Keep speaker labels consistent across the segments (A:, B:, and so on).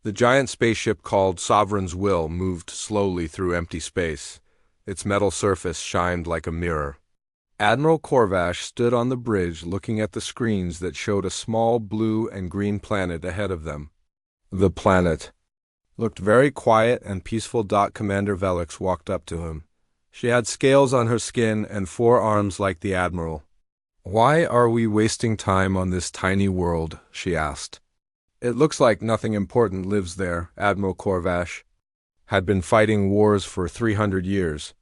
A: The giant spaceship called Sovereign's Will moved slowly through empty space. Its metal surface shined like a mirror. Admiral Corvash stood on the bridge looking at the screens that showed a small blue and green planet ahead of them. The planet looked very quiet and peaceful. Commander Velix walked up to him. She had scales on her skin and 4 arms like the Admiral. "Why are we wasting time on this tiny world?" she asked. "It looks like nothing important lives there." Admiral Corvash had been fighting wars for 300 years.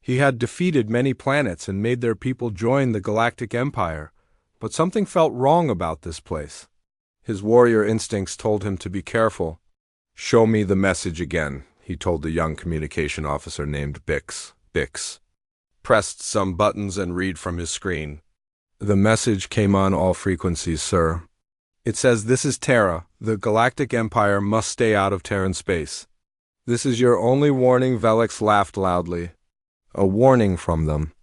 A: He had defeated many planets and made their people join the Galactic Empire, but something felt wrong about this place. His warrior instincts told him to be careful. "Show me the message again," he told the young communication officer named Bix. Bix pressed some buttons and read from his screen. The message came on all frequencies, sir. It says, "This is Terra. The Galactic Empire must stay out of Terran space. This is your only warning." Velix laughed loudly. "A warning from them?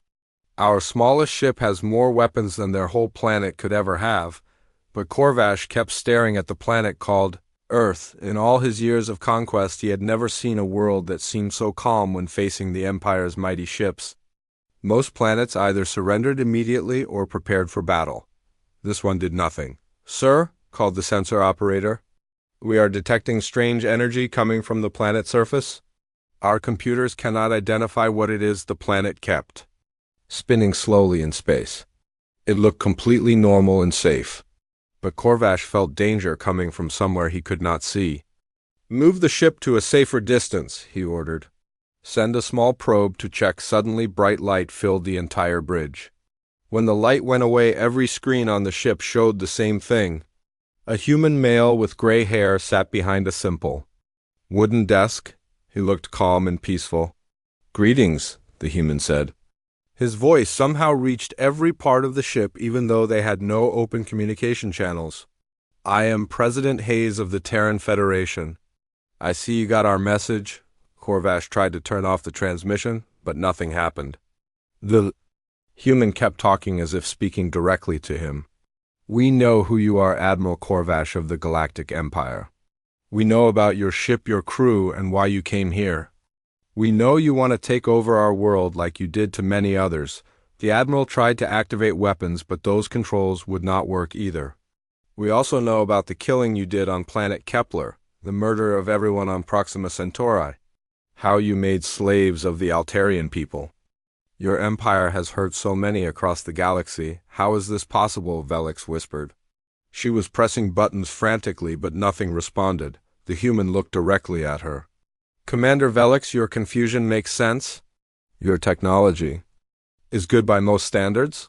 A: Our smallest ship has more weapons than their whole planet could ever have." But Corvash kept staring at the planet called Earth. In all his years of conquest, he had never seen a world that seemed so calm when facing the Empire's mighty ships. Most planets either surrendered immediately or prepared for battle. This one did nothing. "Sir," called the sensor operator, "we are detecting strange energy coming from the planet's surface. Our computers cannot identify what it is." The planet kept spinning slowly in space. It looked completely normal and safe. But Corvash felt danger coming from somewhere he could not see. "Move the ship to a safer distance," he ordered. "Send a small probe to check." Suddenly, bright light filled the entire bridge. When the light went away, every screen on the ship showed the same thing. A human male with gray hair sat behind a simple wooden desk. He looked calm and peaceful. "Greetings," the human said. His voice somehow reached every part of the ship, even though they had no open communication channels. "I am President Hayes of the Terran Federation. I see you got our message." Corvash tried to turn off the transmission, but nothing happened. The human kept talking as if speaking directly to him. "We know who you are, Admiral Corvash of the Galactic Empire. We know about your ship, your crew, and why you came here. We know you want to take over our world like you did to many others." The Admiral tried to activate weapons, but those controls would not work either. "We also know about the killing you did on planet Kepler, the murder of everyone on Proxima Centauri, how you made slaves of the Altarian people. Your empire has hurt so many across the galaxy. How is this possible?" Velix whispered. She was pressing buttons frantically, but nothing responded. The human looked directly at her. "Commander Velix, your confusion makes sense. Your technology is good by most standards.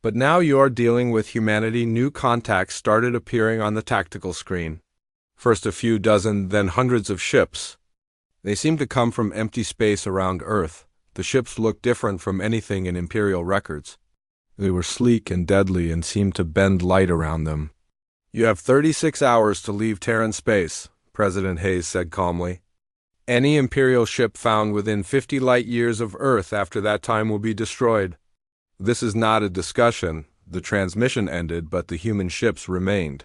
A: But now you are dealing with humanity." New contacts started appearing on the tactical screen. First a few dozen, then hundreds of ships. They seemed to come from empty space around Earth. The ships looked different from anything in Imperial records. They were sleek and deadly and seemed to bend light around them. "You have 36 hours to leave Terran space," President Hayes said calmly. "Any Imperial ship found within 50 light years of Earth after that time will be destroyed." This is not a discussion. The transmission ended, but the human ships remained.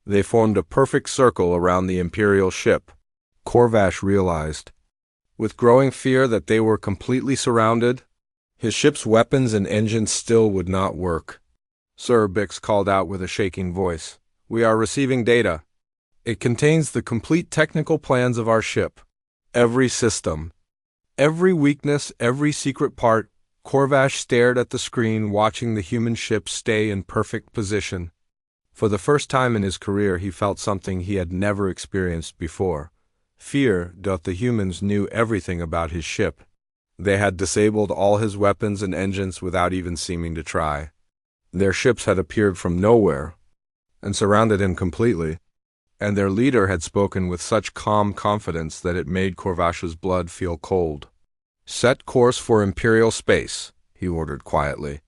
A: They formed a perfect circle around the Imperial ship. Corvash realized, with growing fear, that they were completely surrounded. His ship's weapons and engines still would not work. "Sir," Bix called out with a shaking voice, "we are receiving data. It contains the complete technical plans of our ship. Every system, every weakness, every secret part." Corvash stared at the screen, watching the human ship stay in perfect position. For the first time in his career, he felt something he had never experienced before. Fear. The humans knew everything about his ship. They had disabled all his weapons and engines without even seeming to try. Their ships had appeared from nowhere and surrounded him completely. And their leader had spoken with such calm confidence that it made Corvash's blood feel cold. "Set course for Imperial space," he ordered quietly.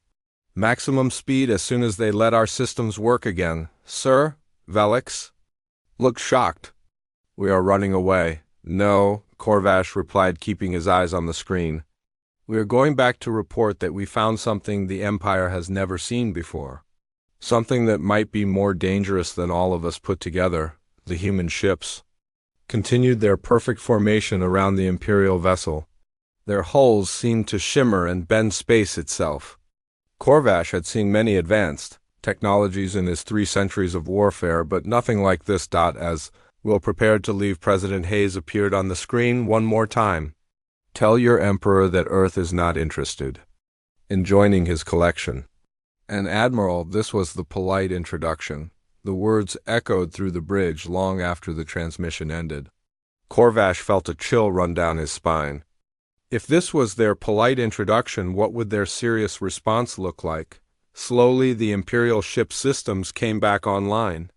A: "Maximum speed as soon as they let our systems work again." "Sir?" Velix looked shocked. "We are running away." "No," Corvash replied, keeping his eyes on the screen. "We are going back to report that we found something the Empire has never seen before. Something that might be more dangerous than all of us put together, the human ships." continued their perfect formation around the Imperial vessel. Their hulls seemed to shimmer and bend space itself. Corvash had seen many advanced technologies in his 3 centuries of warfare, but nothing like this. As Will prepared to leave, President Hayes appeared on the screen one more time. Tell your Emperor that Earth is not interested in joining his collection. And Admiral, this was the polite introduction. The words echoed through the bridge long after the transmission ended. Corvash felt a chill run down his spine. If this was their polite introduction, what would their serious response look like? Slowly, the Imperial ship systems came back online.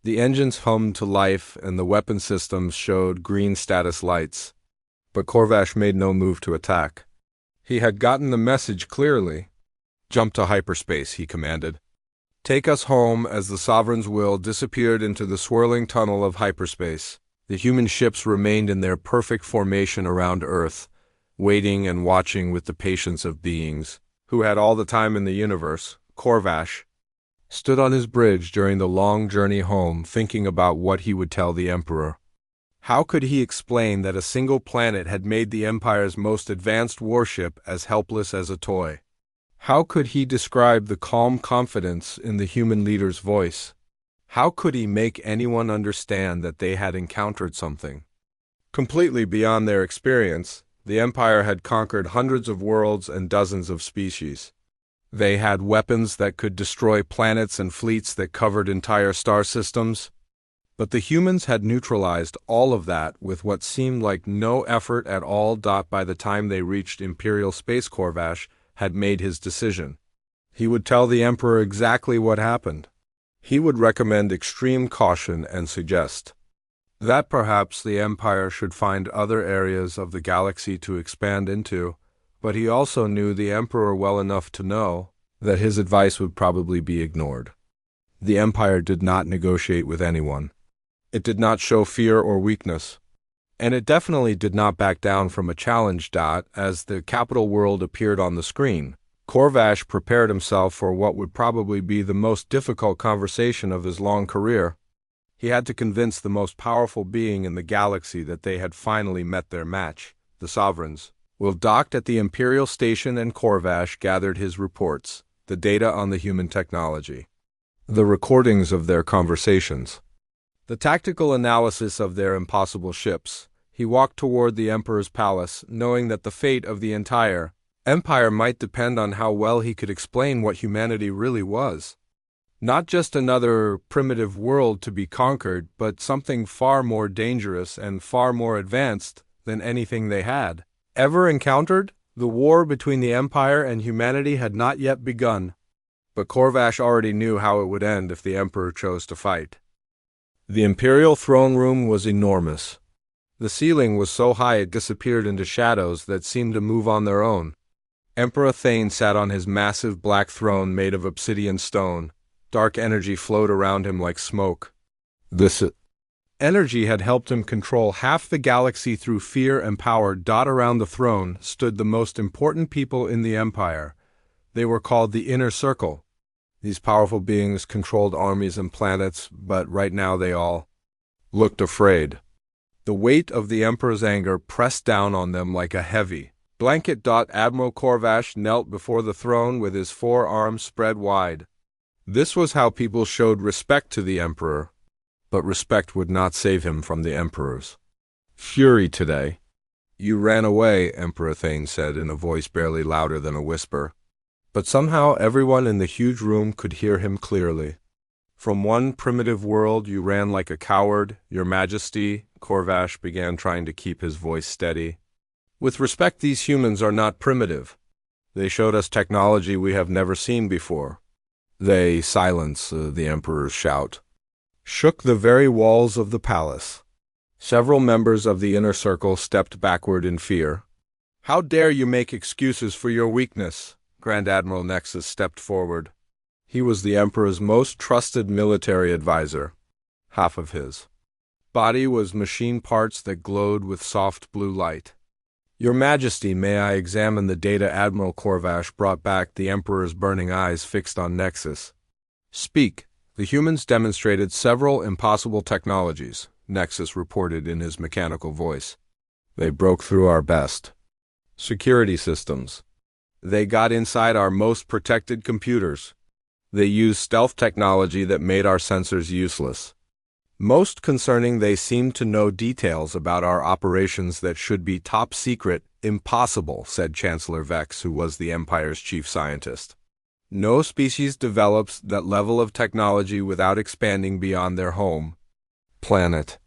A: The engines hummed to life, and the weapon systems showed green status lights. But Corvash made no move to attack. He had gotten the message clearly. Jump to hyperspace, he commanded. Take us home. As the Sovereign's will disappeared into the swirling tunnel of hyperspace, the human ships remained in their perfect formation around Earth, waiting and watching with the patience of beings who had all the time in the universe. Corvash stood on his bridge during the long journey home, thinking about what he would tell the Emperor. How could he explain that a single planet had made the Empire's most advanced warship as helpless as a toy? How could he describe the calm confidence in the human leader's voice? How could he make anyone understand that they had encountered something completely beyond their experience? The Empire had conquered hundreds of worlds and dozens of species. They had weapons that could destroy planets and fleets that covered entire star systems. But the humans had neutralized all of that with what seemed like no effort at all. By the time they reached Imperial space, Corvash had made his decision. He would tell the Emperor exactly what happened. He would recommend extreme caution and suggest that perhaps the Empire should find other areas of the galaxy to expand into, but he also knew the Emperor well enough to know that his advice would probably be ignored. The Empire did not negotiate with anyone. It did not show fear or weakness. And it definitely did not back down from a challenge. As the capital world appeared on the screen, Corvash prepared himself for what would probably be the most difficult conversation of his long career. He had to convince the most powerful being in the galaxy that they had finally met their match. The Sovereigns Will docked at the Imperial station, and Corvash gathered his reports, the data on the human technology, the recordings of their conversations, the tactical analysis of their impossible ships. He walked toward the Emperor's palace, knowing that the fate of the entire Empire might depend on how well he could explain what humanity really was. Not just another primitive world to be conquered, but something far more dangerous and far more advanced than anything they had ever encountered. The war between the Empire and humanity had not yet begun, but Corvash already knew how it would end if the Emperor chose to fight. The Imperial throne room was enormous. The ceiling was so high it disappeared into shadows that seemed to move on their own. Emperor Thane sat on his massive black throne made of obsidian stone. Dark energy flowed around him like smoke. This energy had helped him control half the galaxy through fear and power. Around the throne stood the most important people in the Empire. They were called the Inner Circle. These powerful beings controlled armies and planets, but right now they all looked afraid. The weight of the Emperor's anger pressed down on them like a heavy blanket. Admiral Corvash knelt before the throne with his 4 arms spread wide. This was how people showed respect to the Emperor. But respect would not save him from the Emperor's fury today. You ran away, Emperor Thane said in a voice barely louder than a whisper. But somehow everyone in the huge room could hear him clearly. From one primitive world you ran like a coward, Your Majesty. Corvash began, trying to keep his voice steady. With respect, these humans are not primitive. They showed us technology we have never seen before. They silence the Emperor's shout shook the very walls of the palace. Several members of the Inner Circle stepped backward in fear. How dare you make excuses for your weakness? Grand Admiral Nexus stepped forward. He was the Emperor's most trusted military advisor. Half of his body was machine parts that glowed with soft blue light. Your Majesty, may I examine the data? Admiral Corvash brought back, the Emperor's burning eyes fixed on Nexus. Speak. The humans demonstrated several impossible technologies. Nexus reported in his mechanical voice. They broke through our best security systems. They got inside our most protected computers. They used stealth technology that made our sensors useless. Most concerning, they seemed to know details about our operations that should be top secret. Impossible, said Chancellor Vex, who was the Empire's chief scientist. No species develops that level of technology without expanding beyond their home planet.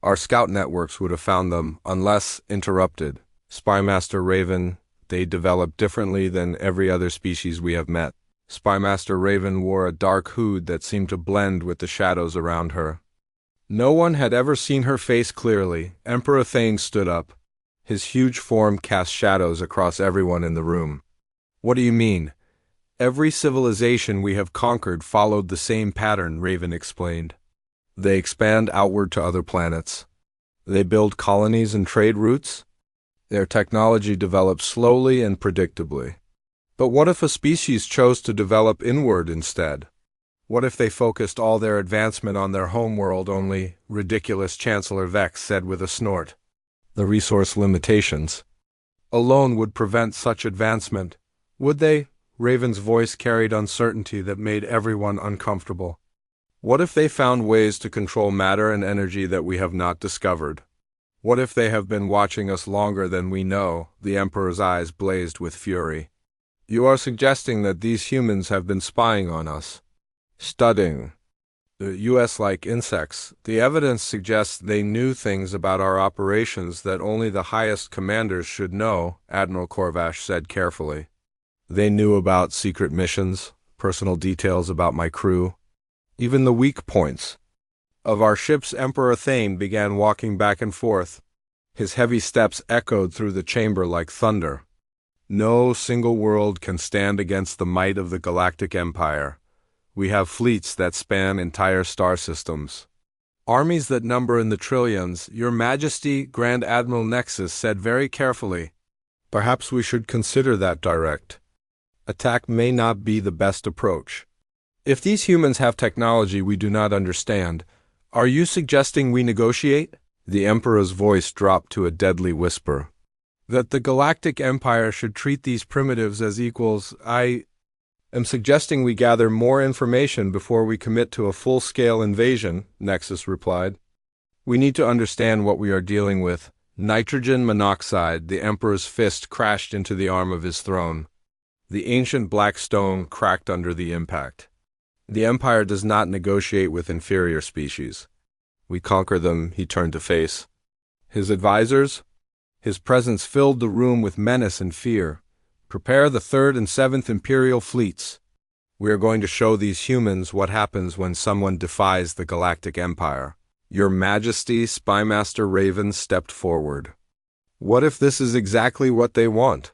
A: Our scout networks would have found them, unless interrupted. Spymaster Raven, they developed differently than every other species we have met. Spymaster Raven wore a dark hood that seemed to blend with the shadows around her. No one had ever seen her face clearly. Emperor Thane stood up. His huge form cast shadows across everyone in the room. What do you mean? Every civilization we have conquered followed the same pattern, Raven explained. They expand outward to other planets. They build colonies and trade routes. Their technology develops slowly and predictably. But what if a species chose to develop inward instead? What if they focused all their advancement on their home world only? Ridiculous, Chancellor Vex said with a snort. The resource limitations alone would prevent such advancement. Would they? Raven's voice carried uncertainty that made everyone uncomfortable. What if they found ways to control matter and energy that we have not discovered? What if they have been watching us longer than we know? The Emperor's eyes blazed with fury. You are suggesting that these humans have been spying on us, studying the U.S. like insects. The evidence suggests they knew things about our operations that only the highest commanders should know, Admiral Corvash said carefully. They knew about secret missions, personal details about my crew, even the weak points of our ships. Emperor Thane began walking back and forth. His heavy steps echoed through the chamber like thunder. No single world can stand against the might of the Galactic Empire. We have fleets that span entire star systems. Armies that number in the trillions. Your Majesty, Grand Admiral Nexus said very carefully. Perhaps we should consider that direct attack may not be the best approach. If these humans have technology we do not understand, are you suggesting we negotiate? The Emperor's voice dropped to a deadly whisper. That the Galactic Empire should treat these primitives as equals. I am suggesting we gather more information before we commit to a full-scale invasion, Nexus replied. We need to understand what we are dealing with. Nitrogen monoxide. The Emperor's fist crashed into the arm of his throne. The ancient black stone cracked under the impact. The Empire does not negotiate with inferior species. We conquer them, he turned to face his advisors. His presence filled the room with menace and fear. Prepare the 3rd and 7th Imperial fleets. We are going to show these humans what happens when someone defies the Galactic Empire. Your Majesty, Spymaster Raven stepped forward. What if this is exactly what they want?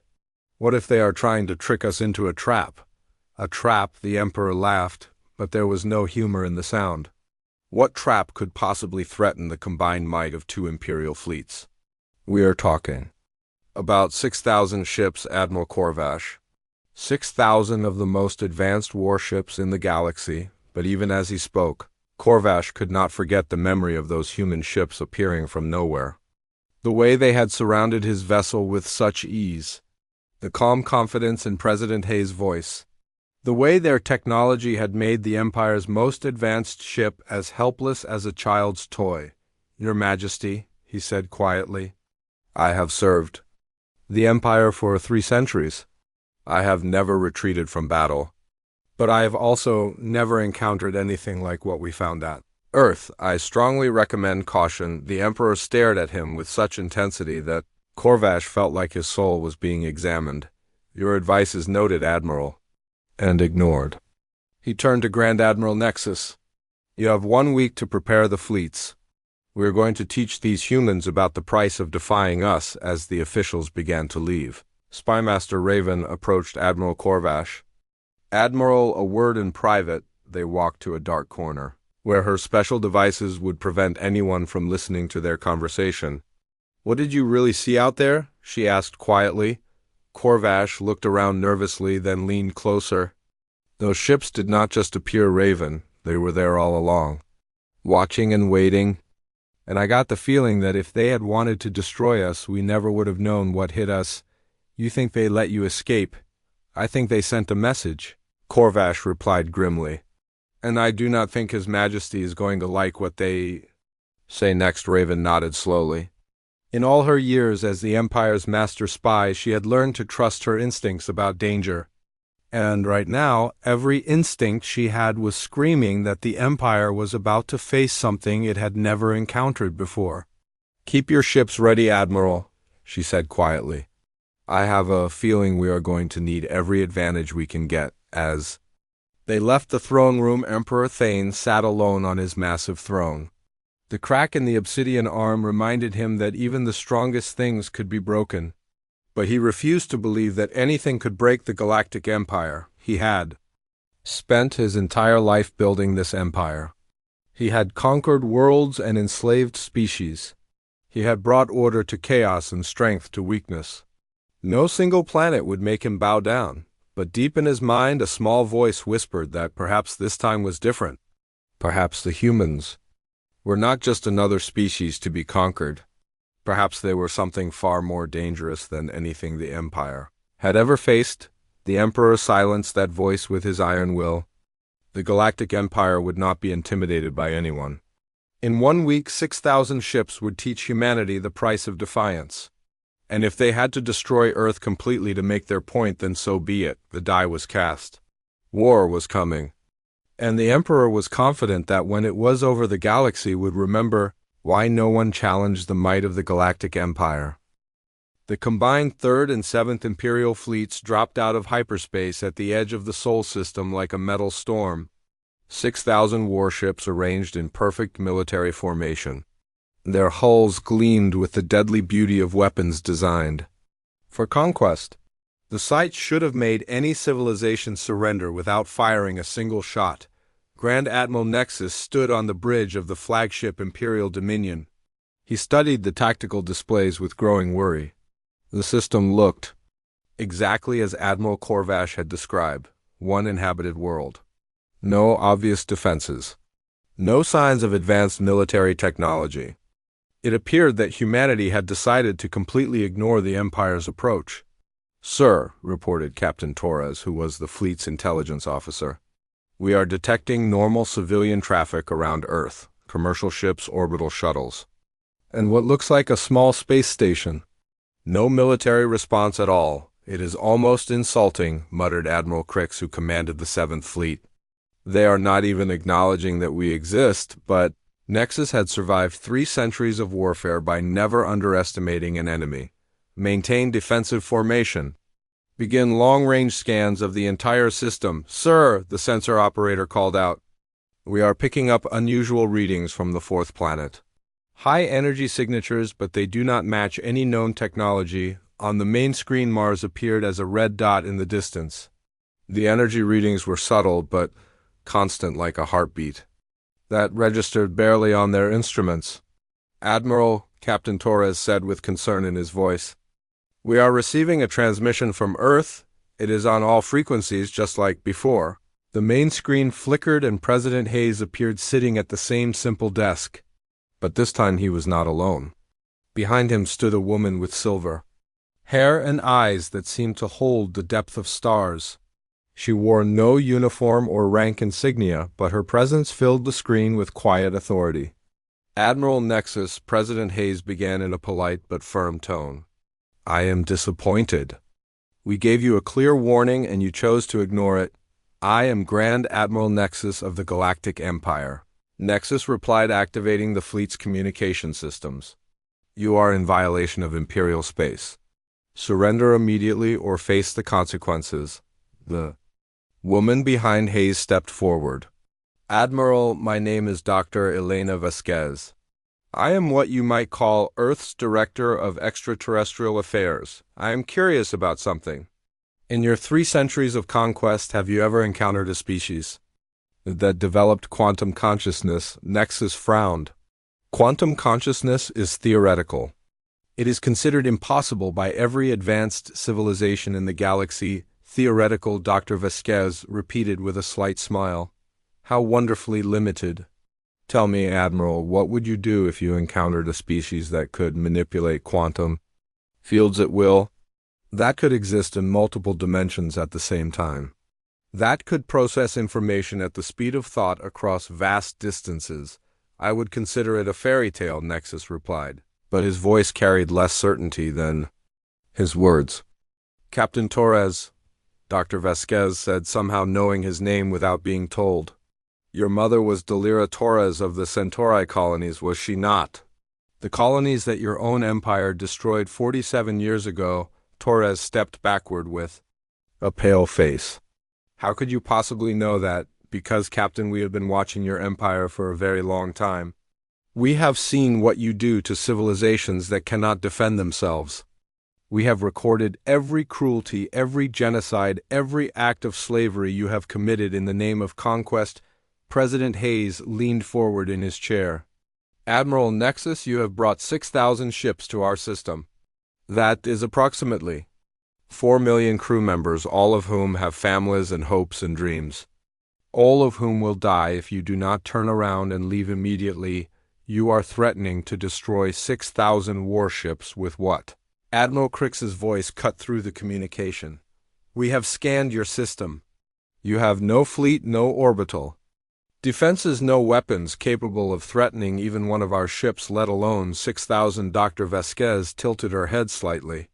A: What if they are trying to trick us into a trap? A trap, the Emperor laughed, but there was no humor in the sound. What trap could possibly threaten the combined might of 2 Imperial fleets? We are talking about 6,000 ships, Admiral Corvash. 6,000 of the most advanced warships in the galaxy, but even as he spoke, Corvash could not forget the memory of those human ships appearing from nowhere. The way they had surrounded his vessel with such ease. The calm confidence in President Hayes' voice. The way their technology had made the Empire's most advanced ship as helpless as a child's toy. Your Majesty, he said quietly, I have served the Empire for 3 centuries. I have never retreated from battle. But I have also never encountered anything like what we found at Earth. I strongly recommend caution. The Emperor stared at him with such intensity that Corvash felt like his soul was being examined. Your advice is noted, Admiral. And ignored. He turned to Grand Admiral Nexus. You have 1 week to prepare the fleets. We are going to teach these humans about the price of defying us. As the officials began to leave, Spymaster Raven approached Admiral Corvash. Admiral, a word in private. They walked to a dark corner, where her special devices would prevent anyone from listening to their conversation. What did you really see out there? She asked quietly. Corvash looked around nervously, then leaned closer. Those ships did not just appear, Raven. They were there all along, watching and waiting. And I got the feeling that if they had wanted to destroy us, we never would have known what hit us. You think they let you escape? I think they sent a message, Corvash replied grimly. And I do not think His Majesty is going to like what they say next. Raven nodded slowly. In all her years as the Empire's master spy, she had learned to trust her instincts about danger. And right now, every instinct she had was screaming that the Empire was about to face something it had never encountered before. Keep your ships ready, Admiral, she said quietly. I have a feeling we are going to need every advantage we can get. As they left the throne room, Emperor Thane sat alone on his massive throne. The crack in the obsidian arm reminded him that even the strongest things could be broken. But he refused to believe that anything could break the Galactic Empire. He had spent his entire life building this empire. He had conquered worlds and enslaved species. He had brought order to chaos and strength to weakness. No single planet would make him bow down, but deep in his mind a small voice whispered that perhaps this time was different. Perhaps the humans were not just another species to be conquered. Perhaps they were something far more dangerous than anything the Empire had ever faced. The Emperor silenced that voice with his iron will. The Galactic Empire would not be intimidated by anyone. In 1 week, 6,000 ships would teach humanity the price of defiance. And if they had to destroy Earth completely to make their point, then so be it. The die was cast. War was coming. And the Emperor was confident that when it was over, the galaxy would remember why no one challenged the might of the Galactic Empire. The combined 3rd and 7th Imperial fleets dropped out of hyperspace at the edge of the Sol system like a metal storm. 6,000 warships arranged in perfect military formation. Their hulls gleamed with the deadly beauty of weapons designed for conquest. The sight should have made any civilization surrender without firing a single shot. Grand Admiral Nexus stood on the bridge of the flagship Imperial Dominion. He studied the tactical displays with growing worry. The system looked exactly as Admiral Corvash had described, one inhabited world. No obvious defenses. No signs of advanced military technology. It appeared that humanity had decided to completely ignore the Empire's approach. Sir, reported Captain Torres, who was the fleet's intelligence officer, we are detecting normal civilian traffic around Earth, commercial ships, orbital shuttles, and what looks like a small space station. No military response at all. It is almost insulting, muttered Admiral Crix, who commanded the 7th Fleet. They are not even acknowledging that we exist, but Nexus had survived 3 centuries of warfare by never underestimating an enemy. Maintain defensive formation. Begin long-range scans of the entire system. Sir, the sensor operator called out. We are picking up unusual readings from the 4th planet. High energy signatures, but they do not match any known technology. On the main screen, Mars appeared as a red dot in the distance. The energy readings were subtle, but constant like a heartbeat. That registered barely on their instruments. Admiral, Captain Torres said with concern in his voice. We are receiving a transmission from Earth. It is on all frequencies, just like before. The main screen flickered and President Hayes appeared sitting at the same simple desk. But this time he was not alone. Behind him stood a woman with silver hair and eyes that seemed to hold the depth of stars. She wore no uniform or rank insignia, but her presence filled the screen with quiet authority. Admiral Nexus, President Hayes began in a polite but firm tone. I am disappointed. We gave you a clear warning and you chose to ignore it. I am Grand Admiral Nexus of the Galactic Empire. Nexus replied, activating the fleet's communication systems. You are in violation of Imperial space. Surrender immediately or face the consequences. The woman behind Hayes stepped forward. Admiral, my name is Dr. Elena Vasquez. I am what you might call Earth's Director of Extraterrestrial Affairs. I am curious about something. In your 3 centuries of conquest, have you ever encountered a species that developed quantum consciousness? Nexus frowned. Quantum consciousness is theoretical. It is considered impossible by every advanced civilization in the galaxy. Theoretical, Dr. Vasquez repeated with a slight smile. How wonderfully limited. Tell me, Admiral, what would you do if you encountered a species that could manipulate quantum fields at will? That could exist in multiple dimensions at the same time. That could process information at the speed of thought across vast distances. I would consider it a fairy tale, Nexus replied, but his voice carried less certainty than his words. Captain Torres, Dr. Vasquez said, somehow knowing his name without being told. Your mother was Delira Torres of the Centauri colonies, was she not? The colonies that your own empire destroyed 47 years ago. Torres stepped backward with a pale face. How could you possibly know that? Because, Captain, we have been watching your empire for a very long time. We have seen what you do to civilizations that cannot defend themselves. We have recorded every cruelty, every genocide, every act of slavery you have committed in the name of conquest. President Hayes leaned forward in his chair. Admiral Nexus, you have brought 6,000 ships to our system. That is approximately 4 million crew members, all of whom have families and hopes and dreams. All of whom will die if you do not turn around and leave immediately. You are threatening to destroy 6,000 warships with what? Admiral Crix's voice cut through the communication. We have scanned your system. You have no fleet, no orbital defenses, no weapons capable of threatening even one of our ships, let alone 6,000. Dr. Vasquez tilted her head slightly.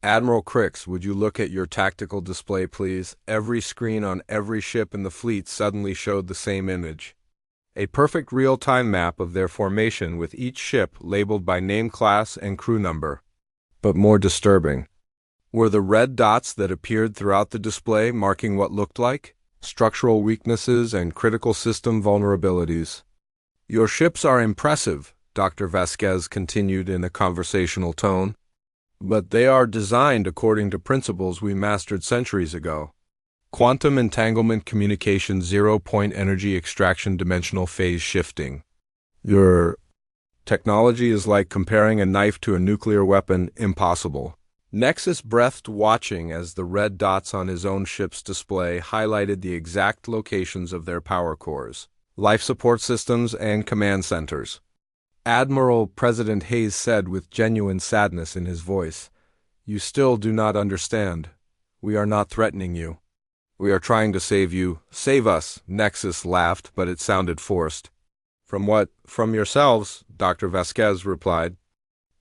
A: Admiral Crix, would you look at your tactical display, please? Every screen on every ship in the fleet suddenly showed the same image. A perfect real-time map of their formation with each ship labeled by name, class, and crew number. But more disturbing were the red dots that appeared throughout the display, marking what looked like structural weaknesses and critical system vulnerabilities. Your ships are impressive, Dr. Vasquez continued in a conversational tone, but they are designed according to principles we mastered centuries ago. Quantum entanglement communication, zero-point energy extraction, dimensional phase shifting. Your technology is like comparing a knife to a nuclear weapon. Impossible. Nexus breathed, watching as the red dots on his own ship's display highlighted the exact locations of their power cores, life support systems, and command centers. Admiral, President Hayes said with genuine sadness in his voice, you still do not understand. We are not threatening you. We are trying to save you. Save us, Nexus laughed, but it sounded forced. From what? From yourselves, Dr. Vasquez replied.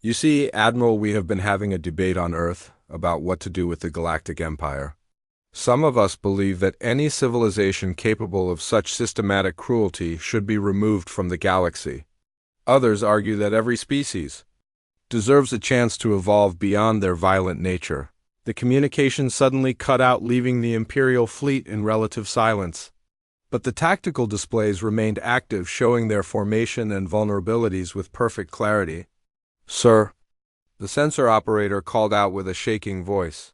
A: You see, Admiral, we have been having a debate on Earth about what to do with the Galactic Empire. Some of us believe that any civilization capable of such systematic cruelty should be removed from the galaxy. Others argue that every species deserves a chance to evolve beyond their violent nature. The communication suddenly cut out, leaving the Imperial fleet in relative silence. But the tactical displays remained active, showing their formation and vulnerabilities with perfect clarity. Sir, the sensor operator called out with a shaking voice.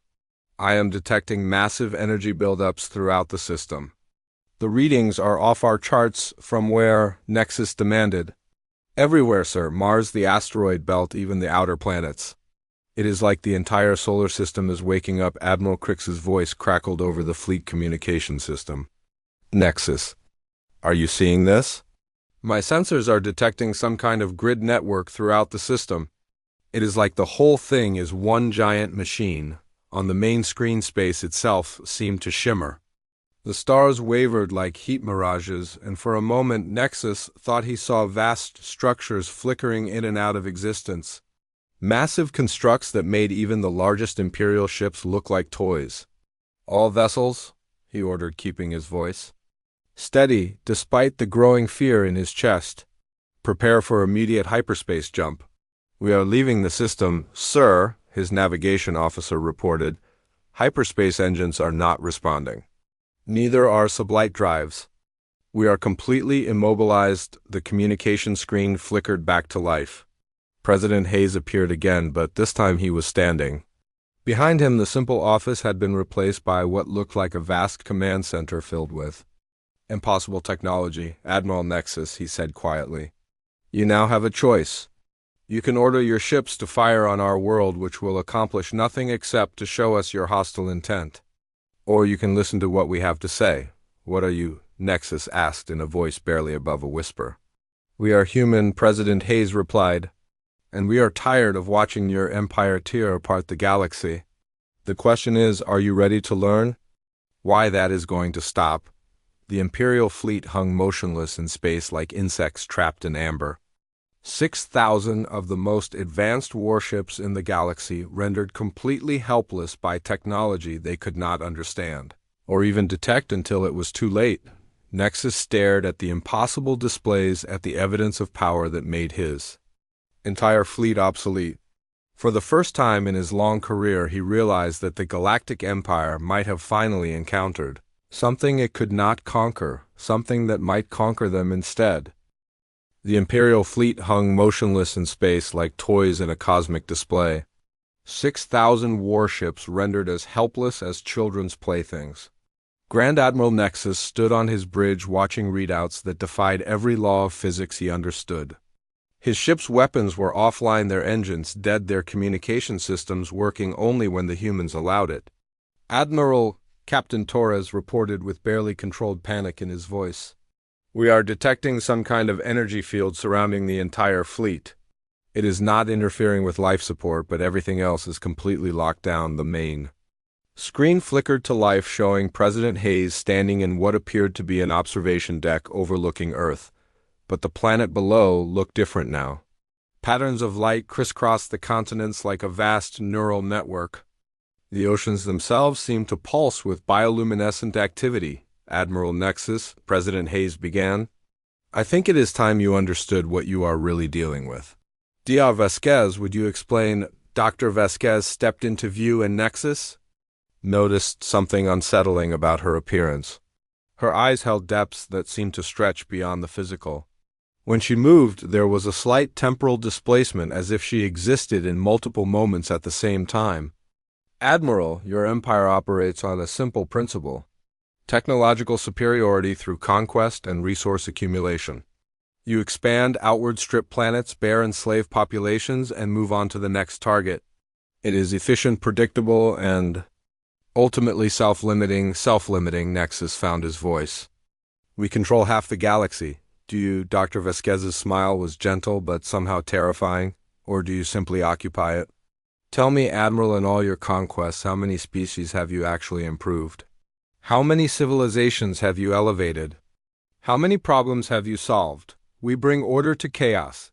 A: I am detecting massive energy buildups throughout the system. The readings are off our charts. From where? Nexus demanded. Everywhere, sir. Mars, the asteroid belt, even the outer planets. It is like the entire solar system is waking up. Admiral Crix's voice crackled over the fleet communication system. Nexus, are you seeing this? My sensors are detecting some kind of grid network throughout the system. It is like the whole thing is one giant machine. On the main screen, space itself seemed to shimmer. The stars wavered like heat mirages, and for a moment Nexus thought he saw vast structures flickering in and out of existence. Massive constructs that made even the largest Imperial ships look like toys. All vessels, he ordered, keeping his voice steady despite the growing fear in his chest. Prepare for immediate hyperspace jump. We are leaving the system, sir, his navigation officer reported. Hyperspace engines are not responding. Neither are sublight drives. We are completely immobilized. The communication screen flickered back to life. President Hayes appeared again, but this time he was standing. Behind him, the simple office had been replaced by what looked like a vast command center filled with impossible technology. Admiral Nexus, he said quietly. You now have a choice. You can order your ships to fire on our world, which will accomplish nothing except to show us your hostile intent. Or you can listen to what we have to say. What are you? Nexus asked in a voice barely above a whisper. We are human, President Hayes replied, and we are tired of watching your empire tear apart the galaxy. The question is, are you ready to learn? Why that is going to stop. The Imperial fleet hung motionless in space like insects trapped in amber. 6,000 of the most advanced warships in the galaxy rendered completely helpless by technology they could not understand, or even detect until it was too late. Nexus stared at the impossible displays at the evidence of power that made his entire fleet obsolete. For the first time in his long career, he realized that the Galactic Empire might have finally encountered something it could not conquer, something that might conquer them instead. The Imperial fleet hung motionless in space like toys in a cosmic display. 6,000 warships rendered as helpless as children's playthings. Grand Admiral Nexus stood on his bridge watching readouts that defied every law of physics he understood. His ship's weapons were offline, their engines dead, their communication systems working only when the humans allowed it. Admiral Captain Torres reported with barely controlled panic in his voice. We are detecting some kind of energy field surrounding the entire fleet. It is not interfering with life support, but everything else is completely locked down. The main screen flickered to life, showing President Hayes standing in what appeared to be an observation deck overlooking Earth. But the planet below looked different now. Patterns of light crisscrossed the continents like a vast neural network. The oceans themselves seemed to pulse with bioluminescent activity. Admiral Nexus, President Hayes began. I think it is time you understood what you are really dealing with. Dr. Vasquez, would you explain? Dr. Vasquez stepped into view and Nexus noticed something unsettling about her appearance. Her eyes held depths that seemed to stretch beyond the physical. When she moved, there was a slight temporal displacement, as if she existed in multiple moments at the same time. Admiral, your empire operates on a simple principle: technological superiority through conquest and resource accumulation. You expand outward, strip planets, bare enslaved populations, and move on to the next target. It is efficient, predictable, and ultimately self-limiting. Nexus found his voice. We control half the galaxy. Do you? Dr. Vasquez's smile was gentle but somehow terrifying. Or do you simply occupy it? Tell me, Admiral, in all your conquests, how many species have you actually improved? How many civilizations have you elevated? How many problems have you solved? We bring order to chaos.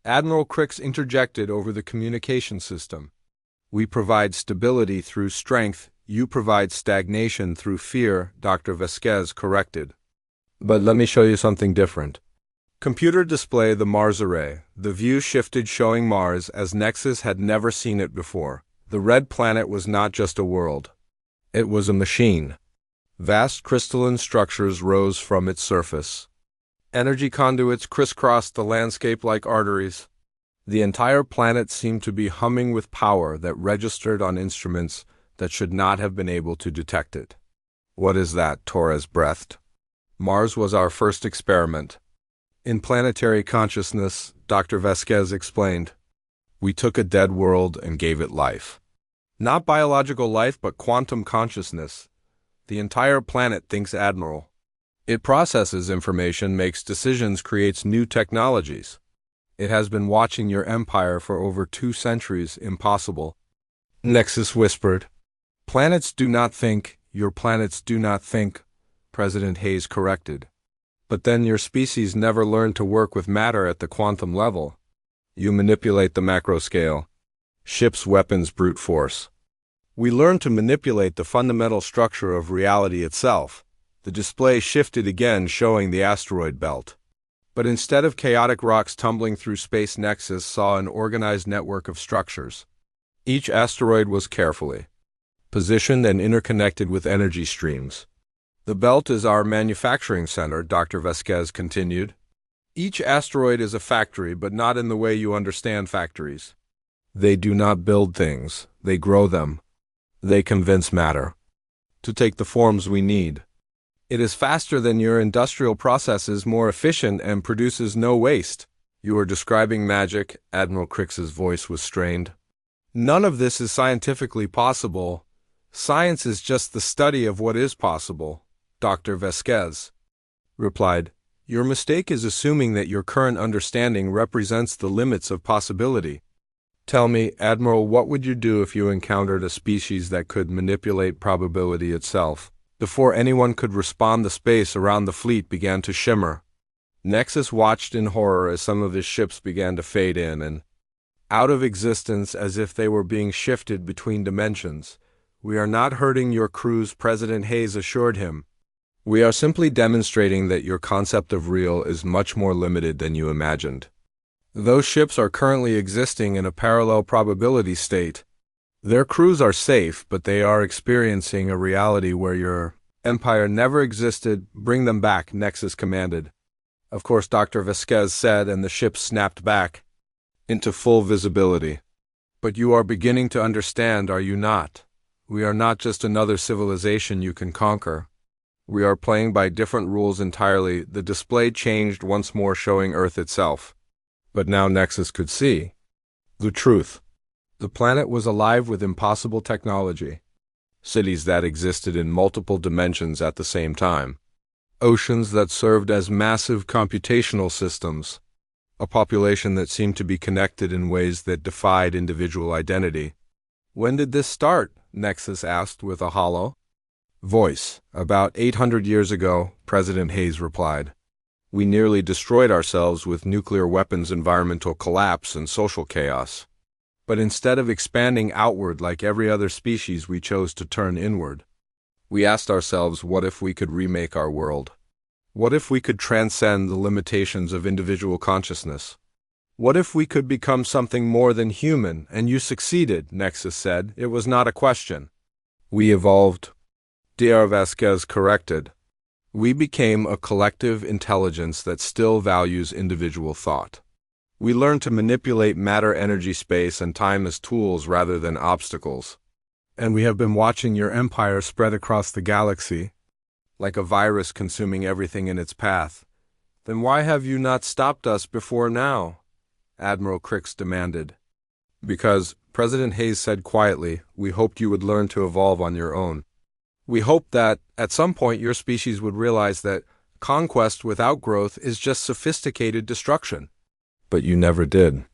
A: Admiral Crix interjected over the communication system. We provide stability through strength. You provide stagnation through fear, Dr. Vasquez corrected. But let me show you something different. Computer display the Mars array. The view shifted, showing Mars as Nexus had never seen it before. The red planet was not just a world. It was a machine. Vast crystalline structures rose from its surface. Energy conduits crisscrossed the landscape like arteries. The entire planet seemed to be humming with power that registered on instruments that should not have been able to detect it. What is that? Torres breathed. Mars was our first experiment. In planetary consciousness, Dr. Vasquez explained. We took a dead world and gave it life. Not biological life, but quantum consciousness. The entire planet thinks, Admiral. It processes information, makes decisions, creates new technologies. It has been watching your empire for over 2 centuries. Impossible. Nexus whispered. Planets do not think. Your planets do not think, President Hayes corrected. But then your species never learned to work with matter at the quantum level. You manipulate the macro scale. Ships, weapons, brute force. We learned to manipulate the fundamental structure of reality itself. The display shifted again, showing the asteroid belt. But instead of chaotic rocks tumbling through space, Nexus saw an organized network of structures. Each asteroid was carefully positioned and interconnected with energy streams. The belt is our manufacturing center, Dr. Vasquez continued. Each asteroid is a factory, but not in the way you understand factories. They do not build things, they grow them. They convince matter to take the forms we need. It is faster than your industrial processes, more efficient, and produces no waste. You are describing magic. Admiral Crix's voice was strained. None of this is scientifically possible. Science is just the study of what is possible, Dr. Vasquez replied. Your mistake is assuming that your current understanding represents the limits of possibility. Tell me, Admiral, what would you do if you encountered a species that could manipulate probability itself? Before anyone could respond, the space around the fleet began to shimmer. Nexus watched in horror as some of his ships began to fade in and out of existence as if they were being shifted between dimensions. "We are not hurting your crews," President Hayes assured him. "We are simply demonstrating that your concept of real is much more limited than you imagined. Those ships are currently existing in a parallel probability state. Their crews are safe, but they are experiencing a reality where your empire never existed. Bring them back," Nexus commanded. "Of course," Dr. Vasquez said, and the ship snapped back into full visibility. "But you are beginning to understand, are you not? We are not just another civilization you can conquer. We are playing by different rules entirely." The display changed once more, showing Earth itself. But now Nexus could see the truth. The planet was alive with impossible technology. Cities that existed in multiple dimensions at the same time. Oceans that served as massive computational systems. A population that seemed to be connected in ways that defied individual identity. "When did this start?" Nexus asked with a hollow voice. "About 800 years ago," President Hayes replied. "We nearly destroyed ourselves with nuclear weapons, environmental collapse, and social chaos. But instead of expanding outward like every other species, we chose to turn inward. We asked ourselves, what if we could remake our world? What if we could transcend the limitations of individual consciousness? What if we could become something more than human?" "And you succeeded," Nexus said. "It was not a question." "We evolved," Dr. Vasquez corrected. "We became a collective intelligence that still values individual thought. We learned to manipulate matter, energy, space, and time as tools rather than obstacles. And we have been watching your empire spread across the galaxy, like a virus consuming everything in its path." "Then why have you not stopped us before now?" Admiral Crix demanded. "Because," President Hayes said quietly, "we hoped you would learn to evolve on your own. We hoped that, at some point, your species would realize that conquest without growth is just sophisticated destruction. But you never did.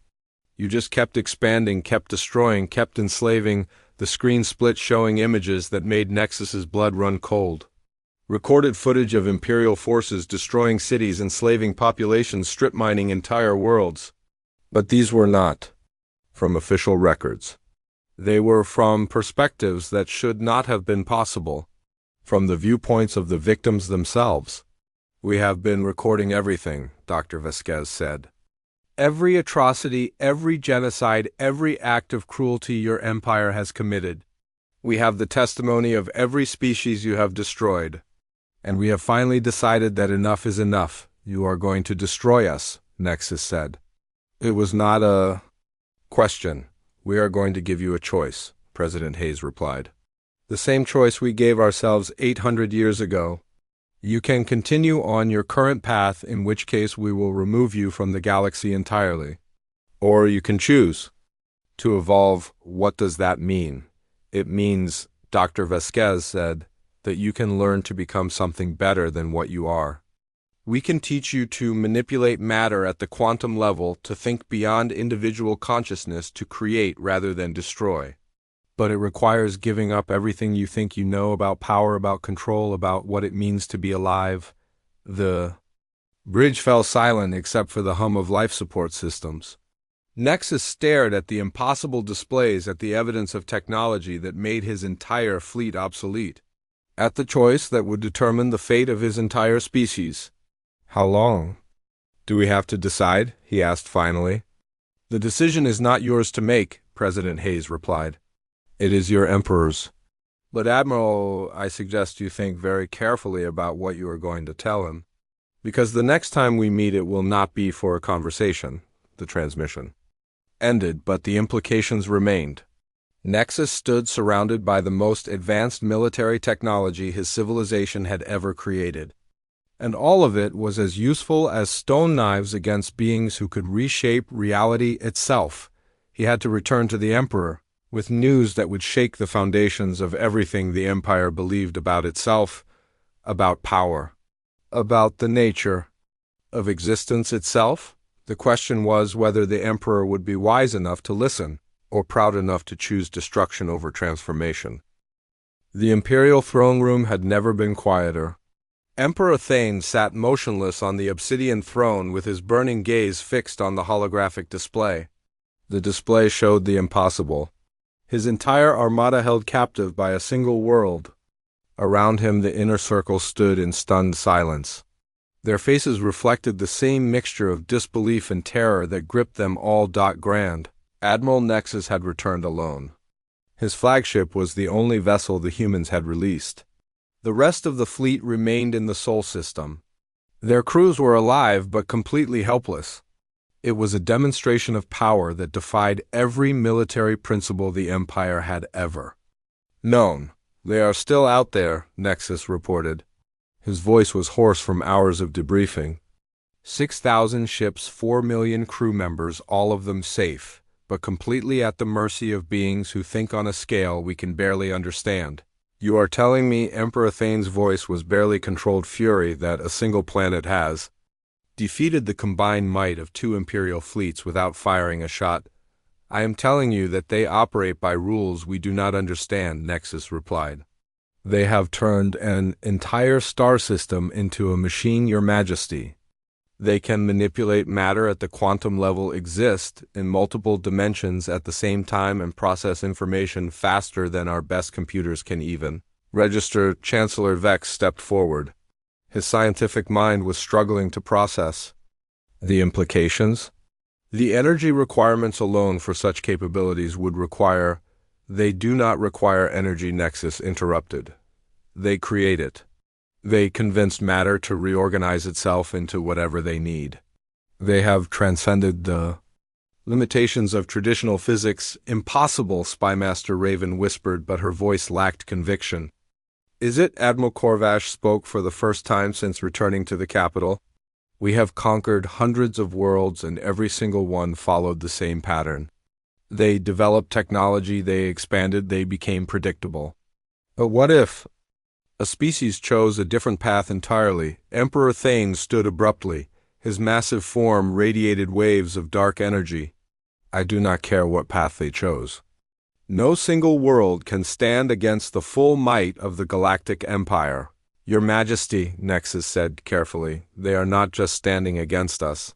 A: You just kept expanding, kept destroying, kept enslaving." The screen split, showing images that made Nexus's blood run cold. Recorded footage of Imperial forces destroying cities, enslaving populations, strip mining entire worlds. But these were not from official records. They were from perspectives that should not have been possible, from the viewpoints of the victims themselves. "We have been recording everything," Dr. Vasquez said. "Every atrocity, every genocide, every act of cruelty your empire has committed. We have the testimony of every species you have destroyed. And we have finally decided that enough is enough. You are going to destroy us," Nexus said. "It was not a question. We are going to give you a choice," President Hayes replied. "The same choice we gave ourselves 800 years ago. You can continue on your current path, in which case we will remove you from the galaxy entirely. Or you can choose to evolve." "What does that mean?" "It means," Dr. Vasquez said, "that you can learn to become something better than what you are. We can teach you to manipulate matter at the quantum level, to think beyond individual consciousness, to create rather than destroy. But it requires giving up everything you think you know about power, about control, about what it means to be alive." The bridge fell silent except for the hum of life support systems. Nexus stared at the impossible displays, at the evidence of technology that made his entire fleet obsolete, at the choice that would determine the fate of his entire species. "How long do we have to decide?" he asked finally. "The decision is not yours to make," President Hayes replied. "It is your Emperor's." "But Admiral, I suggest you think very carefully about what you are going to tell him. Because the next time we meet it will not be for a conversation." The transmission ended, but the implications remained. Nexus stood surrounded by the most advanced military technology his civilization had ever created. And all of it was as useful as stone knives against beings who could reshape reality itself. He had to return to the Emperor with news that would shake the foundations of everything the Empire believed about itself, about power, about the nature Of existence itself? The question was whether the Emperor would be wise enough to listen, or proud enough to choose destruction over transformation. The Imperial throne room had never been quieter. Emperor Thane sat motionless on the obsidian throne with his burning gaze fixed on the holographic display. The display showed the impossible. His entire armada held captive by a single world. Around him the inner circle stood in stunned silence. Their faces reflected the same mixture of disbelief and terror that gripped them all. Grand Admiral Nexus had returned alone. His flagship was the only vessel the humans had released. The rest of the fleet remained in the Sol system. Their crews were alive but completely helpless. It was a demonstration of power that defied every military principle the Empire had ever known. They are still out there, Nexus reported. His voice was hoarse from hours of debriefing. 6,000 ships, 4 million crew members, all of them safe, but completely at the mercy of beings who think on a scale we can barely understand. You are telling me Emperor Thane's voice was barely controlled fury that a single planet has defeated the combined might of 2 Imperial fleets without firing a shot? I am telling you that they operate by rules we do not understand, Nexus replied. They have turned an entire star system into a machine, Your Majesty. They can manipulate matter at the quantum level, exist in multiple dimensions at the same time, and process information faster than our best computers can even register. Chancellor Vex stepped forward. His scientific mind was struggling to process the implications. The energy requirements alone for such capabilities would require— They do not require energy, Nexus interrupted. They create it. They convinced matter to reorganize itself into whatever they need. They have transcended the limitations of traditional physics. Impossible, Spymaster Raven whispered, but her voice lacked conviction. Is it? Admiral Corvash spoke for the first time since returning to the capital. We have conquered hundreds of worlds, and every single one followed the same pattern. They developed technology, they expanded, they became predictable. But what if a species chose a different path entirely? Emperor Thane stood abruptly. His massive form radiated waves of dark energy. I do not care what path they chose. No single world can stand against the full might of the Galactic Empire. Your Majesty, Nexus said carefully, they are not just standing against us.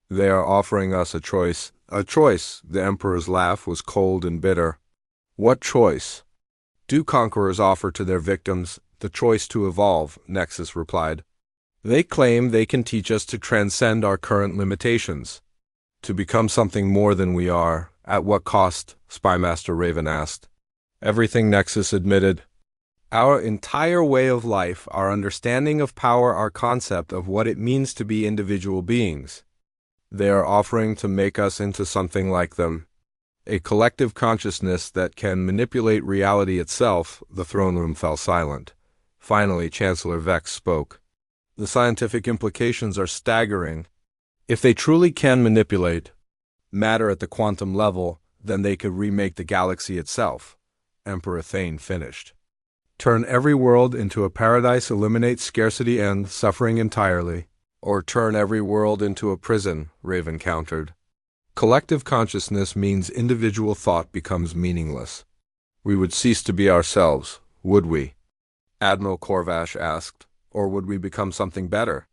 A: They are offering us a choice. A choice. The Emperor's laugh was cold and bitter. What choice do conquerors offer to their victims? The choice to evolve, Nexus replied. They claim they can teach us to transcend our current limitations, to become something more than we are. At what cost? Spymaster Raven asked. Everything, Nexus admitted. Our entire way of life, our understanding of power, our concept of what it means to be individual beings. They are offering to make us into something like them. A collective consciousness that can manipulate reality itself. The throne room fell silent. Finally, Chancellor Vex spoke. The scientific implications are staggering. If they truly can manipulate matter at the quantum level, then they could remake the galaxy itself. Emperor Thane finished. Turn every world into a paradise, eliminate scarcity and suffering entirely. Or turn every world into a prison, Raven countered. Collective consciousness means individual thought becomes meaningless. We would cease to be ourselves, would we? Admiral Corvash asked. Or would we become something better?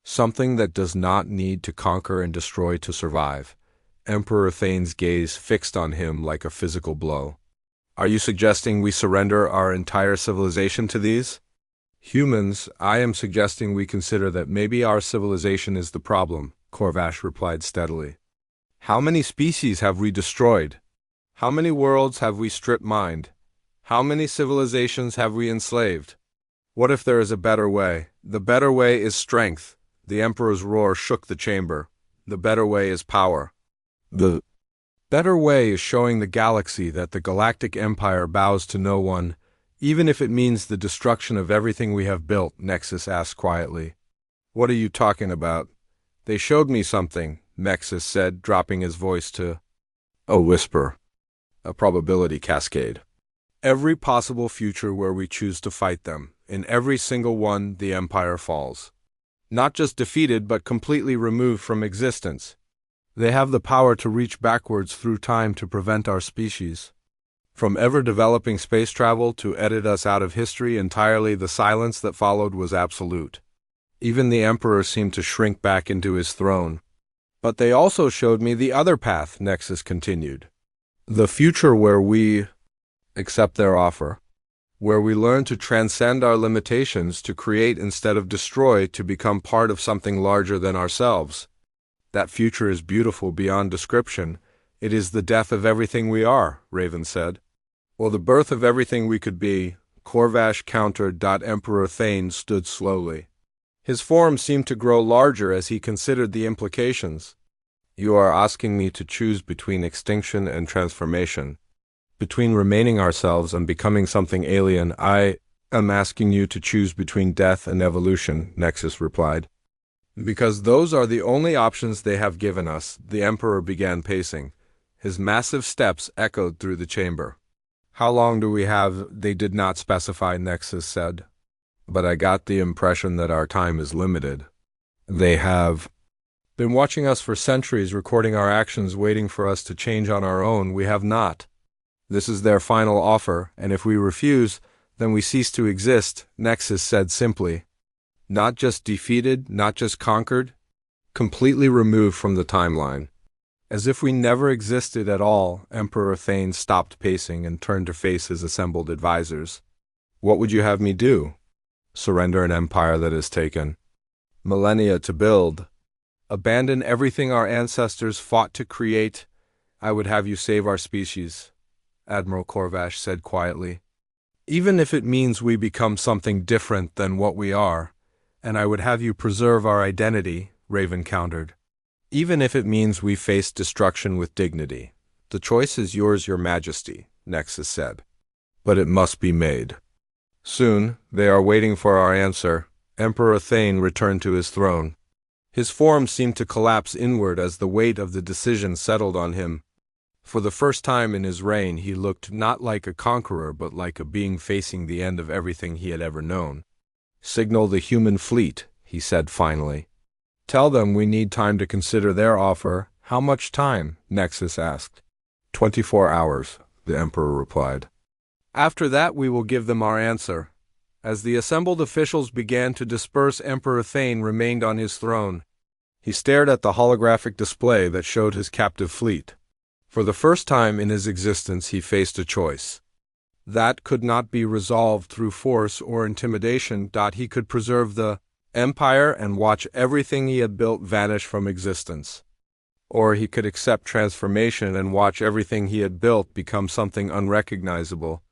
A: Something that does not need to conquer and destroy to survive. Emperor Thane's gaze fixed on him like a physical blow. Are you suggesting we surrender our entire civilization to these humans? I am suggesting we consider that maybe our civilization is the problem, Corvash replied steadily. How many species have we destroyed? How many worlds have we stripped mined? How many civilizations have we enslaved? What if there is a better way? The better way is strength. The Emperor's roar shook the chamber. The better way is power. The better way is showing the galaxy that the Galactic Empire bows to no one, even if it means the destruction of everything we have built, Nexus asked quietly. What are you talking about? They showed me something, Nexus said, dropping his voice to a whisper. A probability cascade. Every possible future where we choose to fight them. In every single one, the Empire falls. Not just defeated, but completely removed from existence. They have the power to reach backwards through time to prevent our species from ever developing space travel, to edit us out of history entirely. The silence that followed was absolute. Even the Emperor seemed to shrink back into his throne. But they also showed me the other path, Nexus continued. The future where we accept their offer, where we learn to transcend our limitations, to create instead of destroy, to become part of something larger than ourselves. That future is beautiful beyond description. It is the death of everything we are, Raven said. Or the birth of everything we could be, Corvash countered. Emperor Thane stood slowly. His form seemed to grow larger as he considered the implications. You are asking me to choose between extinction and transformation, between remaining ourselves and becoming something alien. I am asking you to choose between death and evolution, Nexus replied. Because those are the only options they have given us. The Emperor began pacing. His massive steps echoed through the chamber. How long do we have? They did not specify, Nexus said. But I got the impression that our time is limited. They have been watching us for centuries, recording our actions, waiting for us to change on our own. We have not. This is their final offer, and if we refuse, then we cease to exist, Nexus said simply. Not just defeated, not just conquered, completely removed from the timeline. As if we never existed at all. Emperor Thane stopped pacing and turned to face his assembled advisors. What would you have me do? Surrender an empire that has taken millennia to build? Abandon everything our ancestors fought to create? I would have you save our species, Admiral Corvash said quietly. Even if it means we become something different than what we are. And I would have you preserve our identity, Raven countered. Even if it means we face destruction with dignity. The choice is yours, Your Majesty, Nexus said. But it must be made. Soon. They are waiting for our answer. Emperor Thane returned to his throne. His form seemed to collapse inward as the weight of the decision settled on him. For the first time in his reign, he looked not like a conqueror, but like a being facing the end of everything he had ever known. Signal the human fleet, he said finally. Tell them we need time to consider their offer. How much time? Nexus asked. 24 hours, the Emperor replied. After that we will give them our answer. As the assembled officials began to disperse, Emperor Thane remained on his throne. He stared at the holographic display that showed his captive fleet. For the first time in his existence he faced a choice. That could not be resolved through force or intimidation. He could preserve the empire and watch everything he had built vanish from existence. Or he could accept transformation and watch everything he had built become something unrecognizable.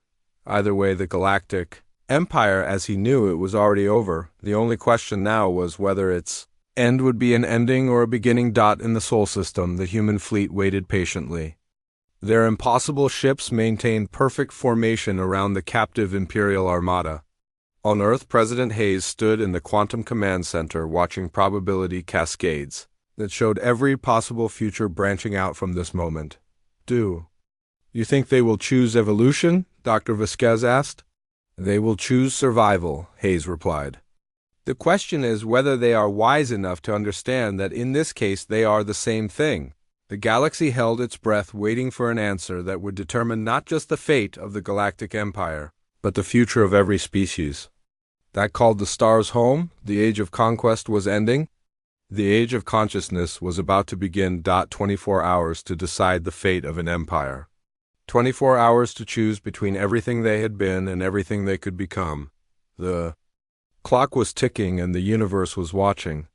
A: Either way, the Galactic Empire as he knew it was already over. The only question now was whether its end would be an ending or a beginning. In the Sol system, the human fleet waited patiently. Their impossible ships maintained perfect formation around the captive Imperial Armada. On Earth, President Hayes stood in the Quantum Command Center watching probability cascades that showed every possible future branching out from this moment. Do you think they will choose evolution? Dr. Vasquez asked. They will choose survival, Hayes replied. The question is whether they are wise enough to understand that in this case they are the same thing. The galaxy held its breath, waiting for an answer that would determine not just the fate of the Galactic Empire, but the future of every species. That called the stars home. The age of conquest was ending. The age of consciousness was about to begin. 24 hours to decide the fate of an empire. 24 hours to choose between everything they had been and everything they could become. The clock was ticking and the universe was watching.